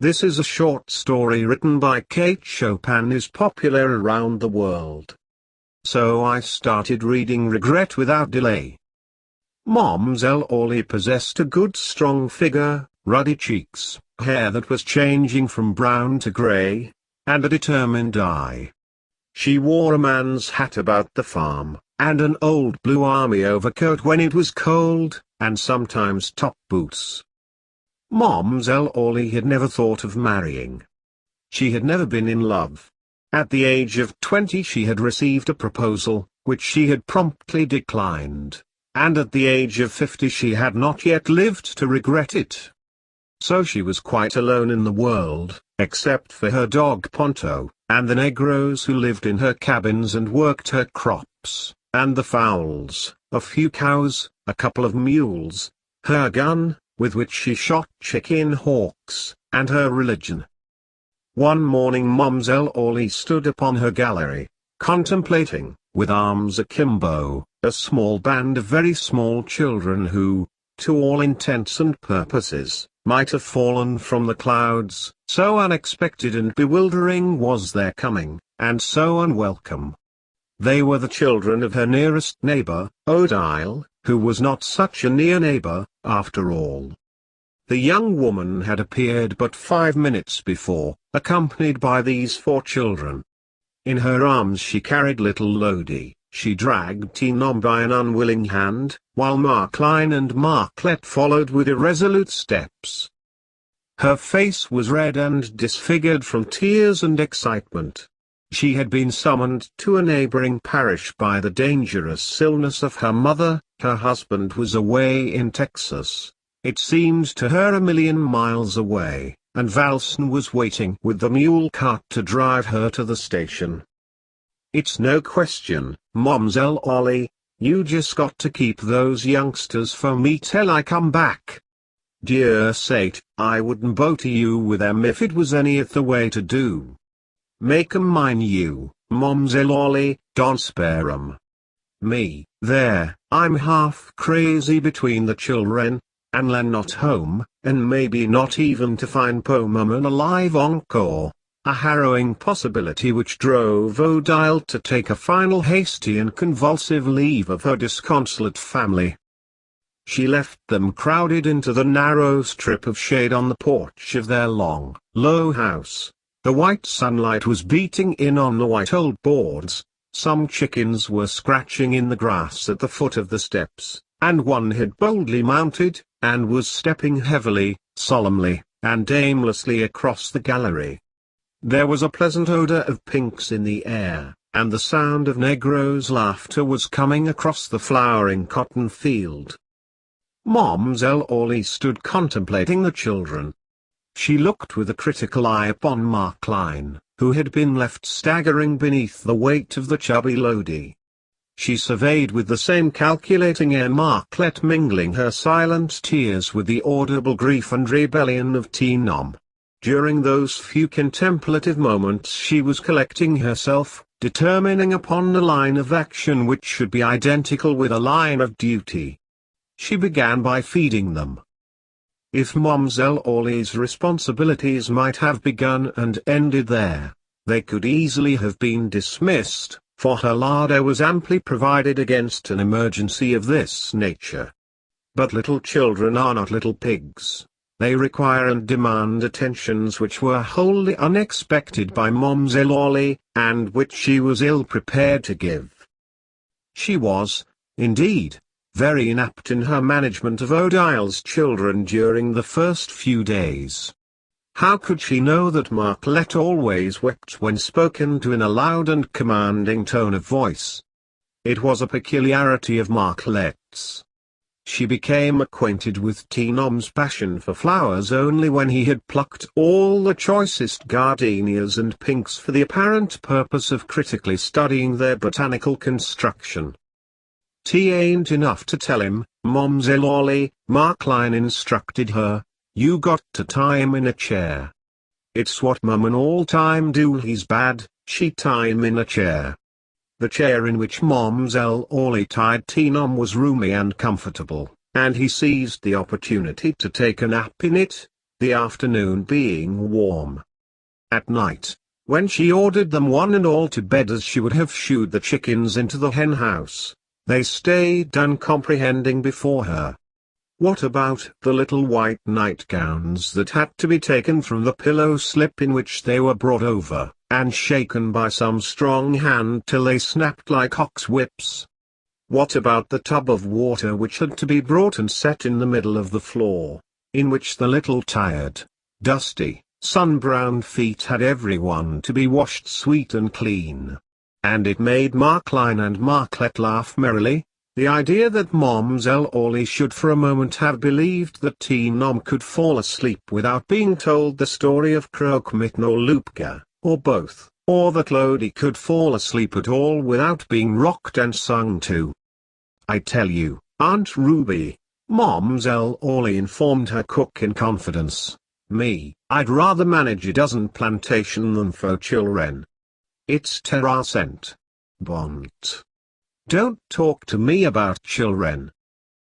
This is a short story written by Chopin, is popular around the world. So I started reading Regret without delay. Mademoiselle Orly possessed a good strong figure, ruddy cheeks, hair that was changing from brown to grey, and a determined eye. She wore a man's hat about the farm, and an old blue army overcoat when it was cold, and sometimes top boots. Mademoiselle Orly had never thought of marrying. She had never been in love. At the age of 20 she had received a proposal, which she had promptly declined, and at the age of 50 she had not yet lived to regret it. So she was quite alone in the world, except for her dog Ponto, and the negroes who lived in her cabins and worked her crops, and the fowls, a few cows, a couple of mules, her gun, with which she shot chicken hawks, and her religion. One morning Mademoiselle Orly stood upon her gallery, contemplating, with arms akimbo, a small band of very small children who, to all intents and purposes, might have fallen from the clouds, so unexpected and bewildering was their coming, and so unwelcome. They were the children of her nearest neighbor, Odile, who was not such a near neighbor, after all. The young woman had appeared but 5 minutes before, accompanied by these 4 children. In her arms she carried little Lodi. She dragged Tinom by an unwilling hand, while Marcline and Marclette followed with irresolute steps. Her face was red and disfigured from tears and excitement. She had been summoned to a neighboring parish by the dangerous illness of her mother. Her husband was away in Texas. It seemed to her 1,000,000 miles away, and Valsen was waiting with the mule cart to drive her to the station. "It's no question, Mademoiselle Orly, you just got to keep those youngsters for me till I come back. Dear Sate, I wouldn't bow to you with them if it was any other way to do. Make 'em mine you, Mademoiselle Orly, don't spare 'em. Me, there, I'm half crazy between the children, and Len not home, and maybe not even to find poor Maman alive encore. A harrowing possibility which drove Odile to take a final hasty and convulsive leave of her disconsolate family. She left them crowded into the narrow strip of shade on the porch of their long, low house. The white sunlight was beating in on the white old boards. Some chickens were scratching in the grass at the foot of the steps, and one had boldly mounted, and was stepping heavily, solemnly, and aimlessly across the gallery. There was a pleasant odor of pinks in the air, and the sound of negroes' laughter was coming across the flowering cotton field. Mademoiselle Orly stood contemplating the children. She looked with a critical eye upon Marcline, who had been left staggering beneath the weight of the chubby Lodi. She surveyed with the same calculating air Marclette, mingling her silent tears with the audible grief and rebellion of Tinom. During those few contemplative moments she was collecting herself, determining upon a line of action which should be identical with a line of duty. She began by feeding them. If Mademoiselle Orly's responsibilities might have begun and ended there, they could easily have been dismissed, for her larder was amply provided against an emergency of this nature. But little children are not little pigs. They require and demand attentions which were wholly unexpected by Mademoiselle Orly, and which she was ill prepared to give. She was, indeed, very inapt in her management of Odile's children during the first few days. How could she know that Marclette always wept when spoken to in a loud and commanding tone of voice? It was a peculiarity of Marclette's. She became acquainted with Tinom's passion for flowers only when he had plucked all the choicest gardenias and pinks for the apparent purpose of critically studying their botanical construction. "'T ain't enough to tell him, Mademoiselle Orly," Marcline instructed her. "You got to tie him in a chair. It's what Maman all time do. He's bad, she tie him in a chair." The chair in which Mademoiselle Orly tied Tinom was roomy and comfortable, and he seized the opportunity to take a nap in it. the afternoon being warm. At night, when she ordered them one and all to bed as she would have shooed the chickens into the hen house, they stayed uncomprehending before her. What about the little white nightgowns that had to be taken from the pillow slip in which they were brought over, and shaken by some strong hand till they snapped like ox whips? What about the tub of water which had to be brought and set in the middle of the floor, in which the little tired, dusty, sun-browned feet had everyone to be washed sweet and clean? And it made Markline and Marklet laugh merrily, the idea that Momselle Orley should for a moment have believed that Teen Nom could fall asleep without being told the story of Croque-Mitten or Loupga, or both, or that Lodi could fall asleep at all without being rocked and sung to. "I tell you, Aunt Ruby," Momselle Orley informed her cook in confidence, "I'd rather manage a dozen plantation than for children. It's terracent. Bont. Don't talk to me about children.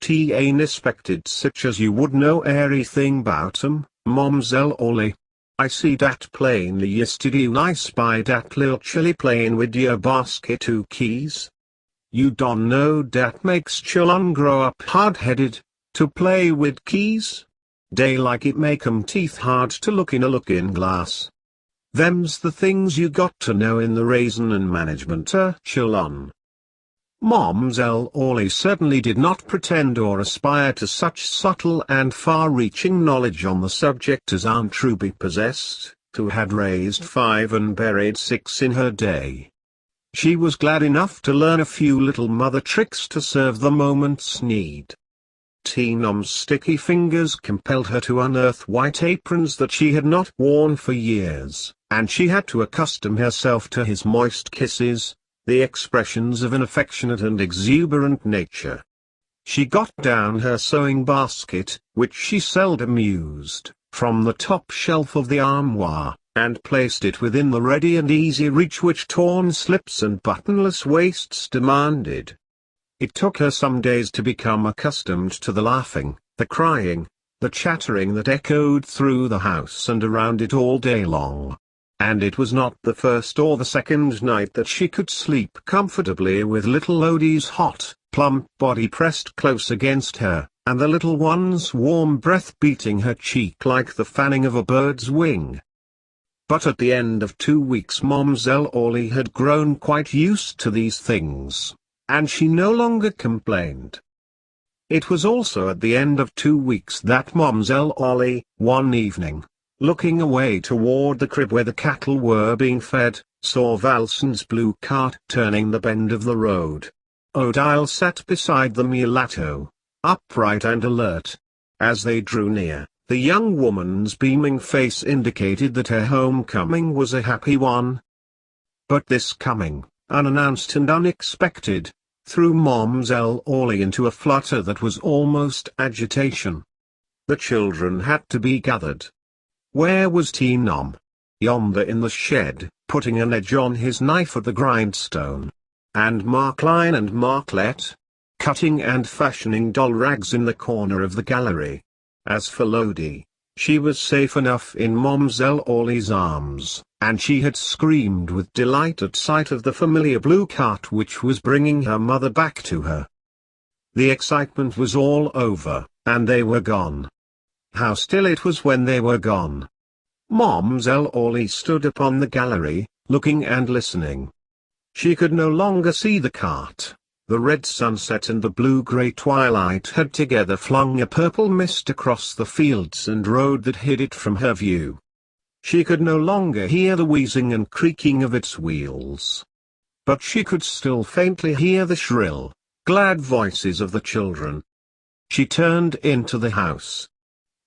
T ain't expected such as you would know everything bout 'em, Momselle Orley. I see dat plainly yesterday when I spied dat lil chilly playin' wid your basket 2 keys. You don't know dat makes chillun grow up hard-headed, to play wid keys? Dey like it make 'em teeth hard to look in a lookin' glass. Them's the things you got to know in the raisin' and management chillun." Momselle Orley certainly did not pretend or aspire to such subtle and far-reaching knowledge on the subject as Aunt Ruby possessed, who had raised 5 and buried 6 in her day. She was glad enough to learn a few little mother tricks to serve the moment's need. Teen Nom's sticky fingers compelled her to unearth white aprons that she had not worn for years, and she had to accustom herself to his moist kisses, the expressions of an affectionate and exuberant nature. She got down her sewing basket, which she seldom used, from the top shelf of the armoire, and placed it within the ready and easy reach which torn slips and buttonless waists demanded. It took her some days to become accustomed to the laughing, the crying, the chattering that echoed through the house and around it all day long. And it was not the first or the second night that she could sleep comfortably with little Lodi's hot, plump body pressed close against her, and the little one's warm breath beating her cheek like the fanning of a bird's wing. But at the end of 2 weeks Momselle Orley had grown quite used to these things, and she no longer complained. It was also at the end of 2 weeks that Momselle Orley, one evening, looking away toward the crib where the cattle were being fed, saw Valson's blue cart turning the bend of the road. Odile sat beside the mulatto, upright and alert. As they drew near, the young woman's beaming face indicated that her homecoming was a happy one. But this coming, unannounced and unexpected, threw Momselle Orley into a flutter that was almost agitation. The children had to be gathered. Where was Teen Nom? Yonder in the shed, putting an edge on his knife at the grindstone. And Markline and Marklet? Cutting and fashioning doll rags in the corner of the gallery. As for Lodi, she was safe enough in Momselle Orley's arms, and she had screamed with delight at sight of the familiar blue cart which was bringing her mother back to her. The excitement was all over, and they were gone. How still it was when they were gone. Momselle Orley stood upon the gallery, looking and listening. She could no longer see the cart. The red sunset and the blue-grey twilight had together flung a purple mist across the fields and road that hid it from her view. She could no longer hear the wheezing and creaking of its wheels. But she could still faintly hear the shrill, glad voices of the children. She turned into the house.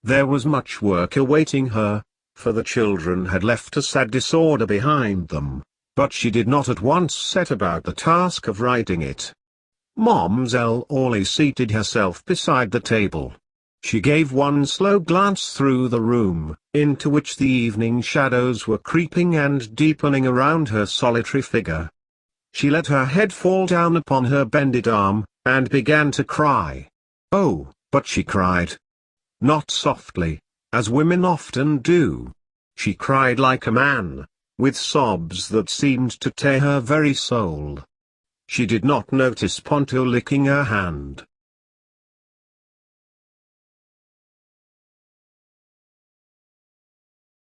There was much work awaiting her, for the children had left a sad disorder behind them, but she did not at once set about the task of righting it. Momselle Orley seated herself beside the table. She gave one slow glance through the room, into which the evening shadows were creeping and deepening around her solitary figure. She let her head fall down upon her bended arm, and began to cry. Oh, but she cried. Not softly, as women often do. She cried like a man, with sobs that seemed to tear her very soul. She did not notice Ponto licking her hand.